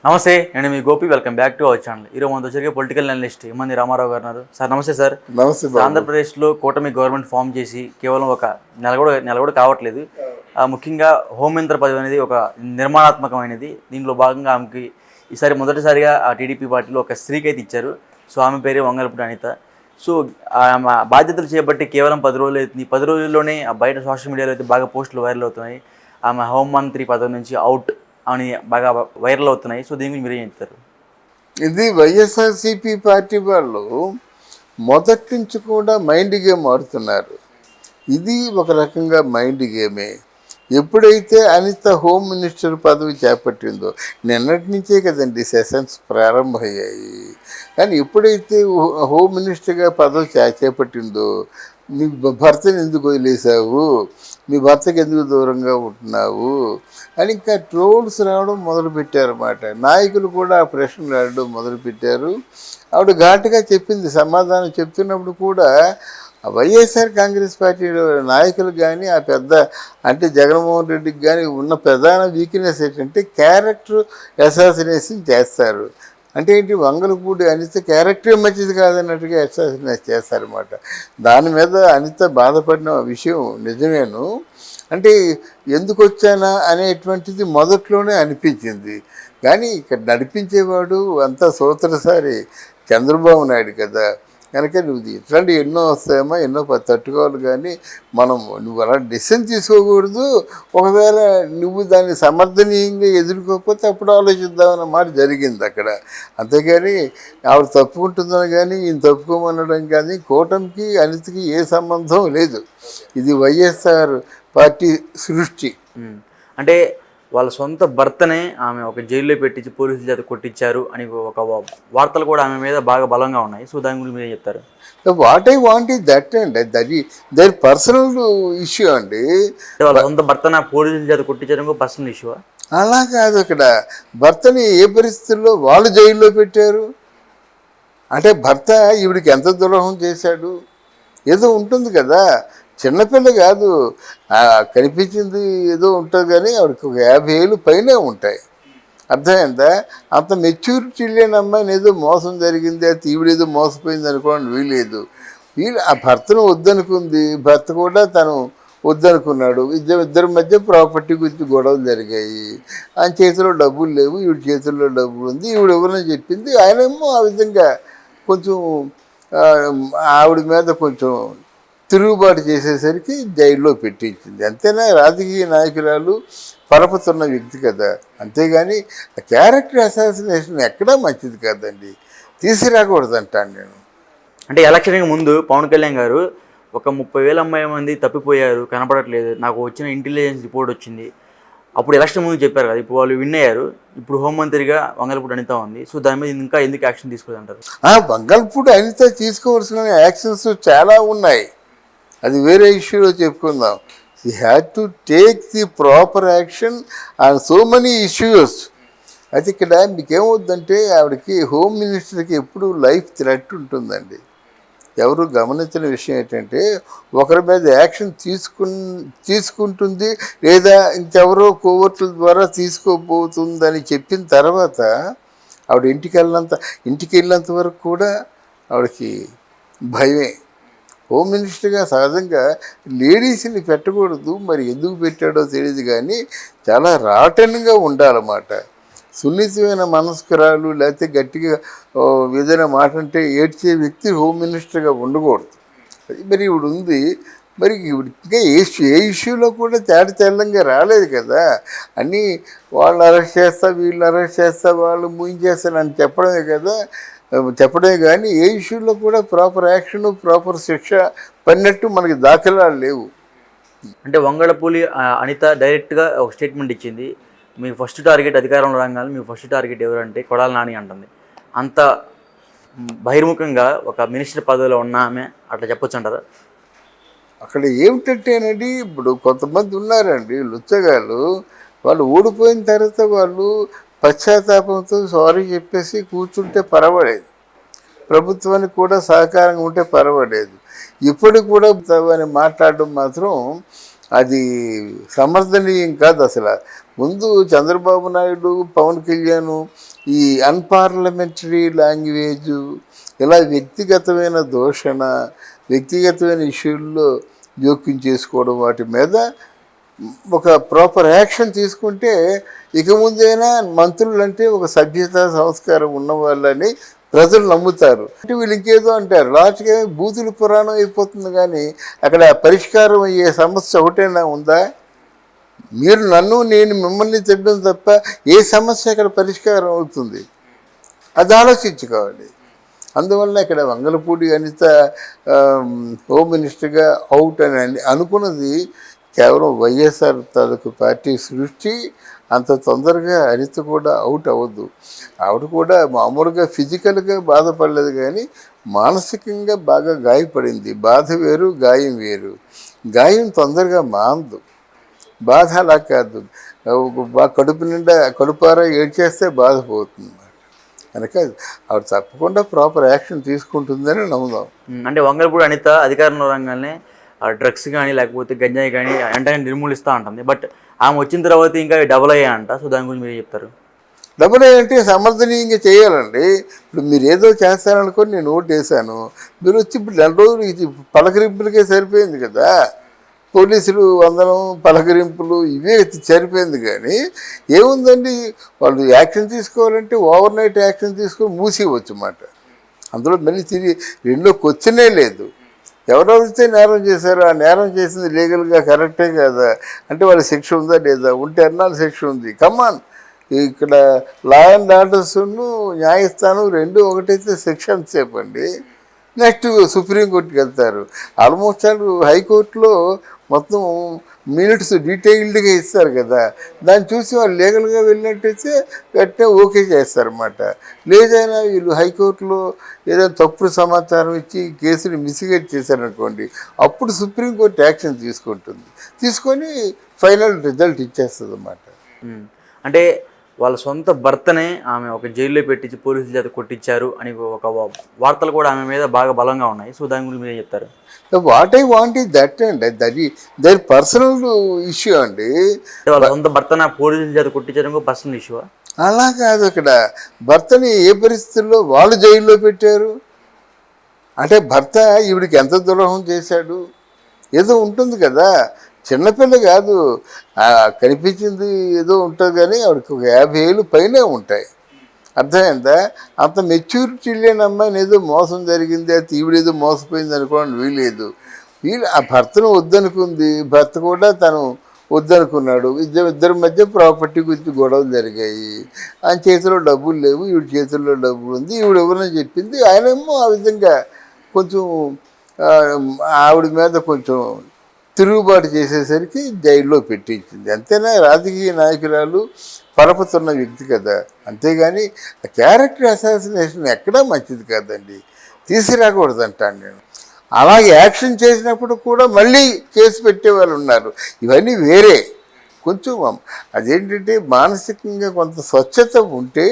నమస్తే, నేను మీ Gopi. Welcome back to our channel. ఈరోజు మనతో జరిగే పొలిటికల్ అనలిస్ట్ ఇమ్మంది రామారావు గారు ఉన్నారు. సార్ నమస్తే. సార్ నమస్తే. ఆంధ్రప్రదేశ్లో కూటమి గవర్నమెంట్ ఫామ్ చేసి కేవలం ఒక నెల కూడా కావట్లేదు. ముఖ్యంగా హోంమంత్రి పదవి అనేది ఒక నిర్మాణాత్మకమైనది. దీనిలో భాగంగా ఆమెకి ఈసారి మొదటిసారిగా ఆ టీడీపీ పార్టీలో ఒక స్త్రీకి అయితే ఇచ్చారు. సో ఆమె పేరే వంగలపూడి అనిత. సో ఆమె బాధ్యతలు చేపట్టి కేవలం 10 రోజులు అవుతుంది. 10 రోజుల్లోనే బయట సోషల్ మీడియాలో అయితే బాగా పోస్టులు వైరల్ అవుతున్నాయి. ఆమె హోంమంత్రి పదవి నుంచి అవుట్ అని బాగా వైరల్ అవుతున్నాయి. సో దీని గురించి మీరు ఏం చెప్తారు? ఇది వైఎస్ఆర్సీపీ పార్టీ వాళ్ళు మొదటి నుంచి కూడా మైండ్ గేమ్ ఆడుతున్నారు. ఇది ఒక రకంగా మైండ్ గేమే. ఎప్పుడైతే అనిత హోమ్ మినిస్టర్ పదవి చేపట్టిందో, నిన్నటి నుంచే కదండి సెషన్స్ ప్రారంభమయ్యాయి. కానీ ఎప్పుడైతే హోమ్ మినిస్టర్గా పదవి చేపట్టిందో, నీ భర్తను ఎందుకు వదిలేసావు, మీ భర్తకి ఎందుకు దూరంగా ఉంటున్నావు అని ఇంకా ట్రోల్స్ రావడం మొదలుపెట్టారన్నమాట. నాయకులు కూడా ఆ ప్రశ్నలు అడగడం మొదలుపెట్టారు. ఆవిడ ఘాటుగా చెప్పింది. సమాధానం చెప్తున్నప్పుడు కూడా వైఎస్ఆర్ కాంగ్రెస్ పార్టీ నాయకులు కానీ ఆ పెద్ద అంటే జగన్మోహన్ రెడ్డికి కానీ ఉన్న ప్రధాన వీక్నెస్ ఏంటంటే క్యారెక్టర్ అసాసినేషన్ చేస్తారు. అంటే ఏంటి, వంగలపూడి అనిత క్యారెక్టర్ మంచిది కాదన్నట్టుగా అసాసినేట్ చేస్తారన్నమాట. దాని మీద అనిత బాధపడిన విషయం నిజమేను. అంటే ఎందుకు వచ్చానా అనేటువంటిది మొదట్లోనే అనిపించింది. కానీ ఇక్కడ నడిపించేవాడు అంతా సూత్రసారి చంద్రబాబు నాయుడు కదా. కనుక నువ్వు ఇట్లాంటి ఎన్నో వస్తాయేమో, ఎన్నో తట్టుకోవాలి. కానీ నువ్వు అలా డిసిషన్ తీసుకోకూడదు. ఒకవేళ నువ్వు దాన్ని సమర్థనీయంగా ఎదుర్కోకపోతే అప్పుడు ఆలోచిద్దామన్న మాట జరిగింది అక్కడ. అంతేగాని ఆవిడ తప్పుకుంటుందని కానీ ఈయన తప్పుకోమనడం కానీ కూటమికి అనితకి ఏ సంబంధం లేదు. ఇది వైఎస్ఆర్ పార్టీ సృష్టి. అంటే వాళ్ళ సొంత భర్తనే ఆమె ఒక జైల్లో పెట్టించి పోలీసుల చేత కొట్టించారు అని ఒక వార్తలు కూడా ఆమె మీద బాగా బలంగా ఉన్నాయి. సో దాని గురించి మీరు ఏం చెప్తారు? What I want is that అండి, దట్ పర్సనల్ ఇష్యూ అండి. వాళ్ళ సొంత భర్తన పోలీసుల చేత కొట్టించడం పర్సనల్ ఇష్యూ? అలా కాదు. అక్కడ భర్తని ఏ పరిస్థితుల్లో వాళ్ళు జైల్లో పెట్టారు అంటే భర్త ఈవిడికి ఎంత ద్రోహం చేశాడు ఏదో ఉంటుంది కదా. చిన్నపిల్ల కాదు, కనిపించింది ఏదో ఉంటుంది కానీ ఆవిడకి ఒక 50 ఏళ్ళు పైనే ఉంటాయి. అర్థమైందా? అంత మెచ్యూరిటీ లేని అమ్మాయిని ఏదో మోసం జరిగింది, అది ఈవిడేదో మోసపోయింది అనుకోండి వీలేదు. ఆ భర్తను వద్దనుకుంది, భర్త కూడా తను వద్దనుకున్నాడు. ఇద్దరి మధ్య ప్రాపర్టీ గురించి గొడవలు జరిగాయి. ఆయన చేతిలో డబ్బులు లేవు, ఈవిడ చేతుల్లో డబ్బులు ఉంది, ఈవిడ ఎవరని చెప్పింది. ఆయనేమో ఆ విధంగా కొంచెం ఆవిడ మీద కొంచెం తిరుగుబాటు చేసేసరికి జైల్లో పెట్టించింది. అంతేనా? రాజకీయ నాయకురాలు పరపుతున్న వ్యక్తి కదా. అంతేగాని క్యారెక్టర్ అసాసినేషన్ ఎక్కడా మంచిది కాదండి, తీసుకురాకూడదు అంటాను నేను. అంటే ఎలక్షన్కి ముందు పవన్ కళ్యాణ్ గారు ఒక 30,000 మంది తప్పిపోయారు, కనపడట్లేదు, నాకు వచ్చిన ఇంటెలిజెన్స్ రిపోర్ట్ వచ్చింది, అప్పుడు ఎలక్షన్ ముందు చెప్పారు కదా. ఇప్పుడు వాళ్ళు విన్ అయ్యారు. ఇప్పుడు హోంమంత్రిగా వంగలపూడి అనిత ఉంది. సో దాని మీద ఇంకా ఎందుకు యాక్షన్ తీసుకోదంటారు? వంగలపూడి అనిత తీసుకోవాల్సిన యాక్షన్స్ చాలా ఉన్నాయి. అది వేరే ఇష్యూలో చెప్పుకుందాం. He had to take the proper action on so many issues. అయితే ఇక్కడ మీకేమవుద్దంటే ఆవిడకి హోమ్ మినిస్టర్కి ఎప్పుడు లైఫ్ థ్రెట్ ఉంటుందండి. ఎవరు గమనించిన విషయం ఏంటంటే ఒకరి మీద యాక్షన్ తీసుకుంటుంది లేదా ఇంకెవరో కోవర్టుల ద్వారా తీసుకోబోతుందని చెప్పిన తర్వాత ఆవిడ ఇంటికి వెళ్ళినంత వరకు కూడా ఆవిడకి భయమే. హోమ్ మినిస్టర్గా సహజంగా లేడీస్ని పెట్టకూడదు, మరి ఎందుకు పెట్టాడో తెలియదు. కానీ చాలా రాటన్గా ఉండాలన్నమాట. సున్నితమైన మనస్కరాలు లేకపోతే గట్టిగా ఏదైనా మాట అంటే ఏడ్చే వ్యక్తి హోమ్ మినిస్టర్గా ఉండకూడదు. మరి ఇవిడు ఉంది. మరి ఇంకా ఏ ఇష్యూలో కూడా తెల్లంగా రాలేదు కదా. అన్నీ వాళ్ళు అరెస్ట్ చేస్తా, వీళ్ళు అరెస్ట్ చేస్తా, వాళ్ళు ముయించేస్తానని చెప్పడమే కానీ ఏ ఇష్యూలో కూడా ప్రాపర్ యాక్షన్, ప్రాపర్ శిక్ష పడినట్టు మనకి దాఖలాలు లేవు. అంటే వంగలపూడి అనిత డైరెక్ట్గా ఒక స్టేట్మెంట్ ఇచ్చింది, మీ ఫస్ట్ టార్గెట్ అధికారంలో రాగానే మీ ఫస్ట్ టార్గెట్ ఎవరంటే కొడాలి నాని అంటుంది. అంత బహిర్ముఖంగా ఒక మినిస్టర్ పదవిలో ఉన్న ఆమె అట్లా చెప్పొచ్చు అంటారా? అక్కడ ఏమిటంటేనండి, ఇప్పుడు కొంతమంది ఉన్నారండి లుచ్చగాళ్ళు, వాళ్ళు ఓడిపోయిన తర్వాత వాళ్ళు పశ్చాత్తాపంతో సారీ చెప్పేసి కూర్చుంటే పర్వాలేదు, ప్రభుత్వానికి కూడా సహకారంగా ఉంటే పర్వాలేదు. ఇప్పుడు కూడా అని మాట్లాడడం మాత్రం అది సమర్థనీయం కాదు అసలు. ముందు చంద్రబాబు నాయుడు, పవన్ కళ్యాణ్ ఈ అన్పార్లమెంటరీ లాంగ్వేజు, ఇలా వ్యక్తిగతమైన దూషణ, వ్యక్తిగతమైన ఇష్యూల్లో జోక్యం చేసుకోవడం, వాటి మీద ఒక ప్రాపర్ యాక్షన్ తీసుకుంటే ఇక ముందైనా మంత్రులు అంటే ఒక సభ్యత సంస్కారం ఉన్న వాళ్ళని ప్రజలు నమ్ముతారు. అంటే వీళ్ళు ఇంకేదో అంటారు, లాస్ట్గా బూతులు పురాణం అయిపోతుంది. కానీ అక్కడ పరిష్కారం అయ్యే సమస్య ఒకటైనా ఉందా? మీరు నన్ను, నేను మిమ్మల్ని తిట్టడం తప్ప ఏ సమస్య అక్కడ పరిష్కారం అవుతుంది? అది ఆలోచించుకోవాలి. అందువల్ల ఇక్కడ వంగలపూడి అనిత హోమ్ మినిస్టర్గా అవుట్ అని అనుకున్నది కేవలం వైఎస్ఆర్ తాలూకు పార్టీ సృష్టి. అంత తొందరగా అనిత కూడా అవుట్ అవ్వద్దు. ఆవిడ కూడా మామూలుగా ఫిజికల్గా బాధపడలేదు, కానీ మానసికంగా బాగా గాయపడింది. బాధ వేరు, గాయం వేరు. గాయం తొందరగా మాందు, బాధ అలా కాదు. కడుపు నిండా కడుపారా ఏడ్చేస్తే బాధపోతుంది కనుక ఆవిడ తప్పకుండా ప్రాపర్ యాక్షన్ తీసుకుంటుందని నమ్ముదాం. అంటే వంగలపూడి అనిత అధికారంలో రాగానే డ్రగ్స్ కానీ లేకపోతే గంజాయి కానీ వెంటనే నిర్మూలిస్తూ ఉంటుంది. బట్ ఆమె వచ్చిన తర్వాత ఇంకా డబుల్ అయ్యాయంట. సో దాని గురించి మీరు చెప్తారు. డబుల్ అంటే సమర్థనీయంగా చేయాలండి. ఇప్పుడు మీరు ఏదో చేస్తారనుకొని నేను ఓటు వేసాను, మీరు వచ్చి ఇప్పుడు 2 రోజులు ఇది పలకరింపులకే సరిపోయింది కదా. పోలీసులు వందనం, పలకరింపులు ఇవే సరిపోయింది. కానీ ఏముందండి, వాళ్ళు యాక్షన్ తీసుకోవాలంటే ఓవర్ నైట్ యాక్షన్ తీసుకొని మూసేయవచ్చు అన్నమాట. అందులో మళ్ళీ తిరిగి రెండో క్వశ్చనే లేదు. ఎవరెవరితే నేరం చేశారో ఆ నేరం చేసింది లీగల్గా కరెక్టే కదా అంటే వాళ్ళ శిక్ష ఉందా లేదా? ఉంటే అన్నాళ్ళు శిక్ష ఉంది. కమాన్, ఇక్కడ లా అండ్ ఆర్డర్స్ను న్యాయస్థానం రెండు ఒకటైతే శిక్ష అంతసేపు అండి. నెక్స్ట్ సుప్రీంకోర్టుకి వెళ్తారు. ఆల్మోస్ట్ హైకోర్టులో మొత్తం మినిట్స్ డీటెయిల్డ్గా ఇస్తారు కదా, దాన్ని చూసి వాళ్ళు లీగల్గా వెళ్ళినట్టయితే వెంటనే ఓకే చేస్తారన్నమాట. లేదైనా వీళ్ళు హైకోర్టులో ఏదైనా తప్పుడు సమాచారం ఇచ్చి కేసుని మిస్గైడ్ చేశారనుకోండి, అప్పుడు సుప్రీంకోర్టు యాక్షన్ తీసుకుంటుంది. తీసుకొని ఫైనల్ రిజల్ట్ ఇచ్చేస్తుంది అన్నమాట. అంటే వాళ్ళ సొంత భర్తనే ఆమె ఒక జైల్లో పెట్టించి పోలీసుల చేత కొట్టించారు అని ఒక వార్తలు కూడా ఆమె మీద బాగా బలంగా ఉన్నాయి. సో దాని గురించి మీరేం చెప్తారు? What I want is that అండి, దట్ పర్సనల్ ఇష్యూ అండి. వాళ్ళ సొంత భర్తన పోలీసుల చేత కొట్టించడం పర్సనల్ ఇష్యూ? అలా కాదు, అక్కడ భర్తని ఏ పరిస్థితుల్లో వాళ్ళు జైల్లో పెట్టారు అంటే భర్త ఈవిడికి ఎంత ద్రోహం చేశాడు ఏదో ఉంటుంది కదా. చిన్నపిల్ల కాదు, కనిపించింది ఏదో ఉంటుంది కానీ ఆవిడకి ఒక 50 ఏళ్ళు పైనే ఉంటాయి. అర్థమైందా? అంత మెచ్యూరిటీ లేని అమ్మాయిని ఏదో మోసం జరిగింది, అది ఈవిడేదో మోసపోయింది అనుకోవడం వీలేదు. వీళ్ళు ఆ భర్తను వద్దనుకుంది, భర్త కూడా తను వద్దనుకున్నాడు. ఇద్దరి మధ్య ప్రాపర్టీ గురించి గొడవలు జరిగాయి. ఆయన చేతిలో డబ్బులు లేవు, ఈవిడ చేతుల్లో డబ్బులు ఉంది, ఈవిడ ఎవరని చెప్పింది. ఆయనేమో ఆ విధంగా కొంచెం ఆవిడ మీద కొంచెం తిరుగుబాటు చేసేసరికి జైల్లో పెట్టించింది. అంతేనా? రాజకీయ నాయకురాలు పరపుతున్న వ్యక్తి కదా, అంతేగాని క్యారెక్టర్ అసాసినేషన్ ఎక్కడా మంచిది కాదండి, తీసుకురాకూడదు అంటాను నేను. అలాగే యాక్షన్ చేసినప్పుడు కూడా మళ్ళీ కేసు పెట్టే వాళ్ళు ఉన్నారు. ఇవన్నీ వేరే. కొంచెం అదేంటంటే మానసికంగా కొంత స్వచ్ఛత ఉంటే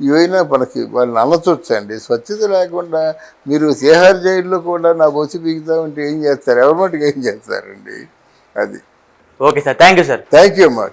ఇవైనా మనకి వాళ్ళని అనొచ్చండి. స్వచ్ఛత లేకుండా మీరు తిహార్ జైల్లో కూడా నా బొచ్చు పీకుతా ఉంటే ఏం చేస్తారు? ఎవరి మటుకు ఏం చేస్తారండి? అది. Okay sir, thank you sir. Thank you అమ్మా.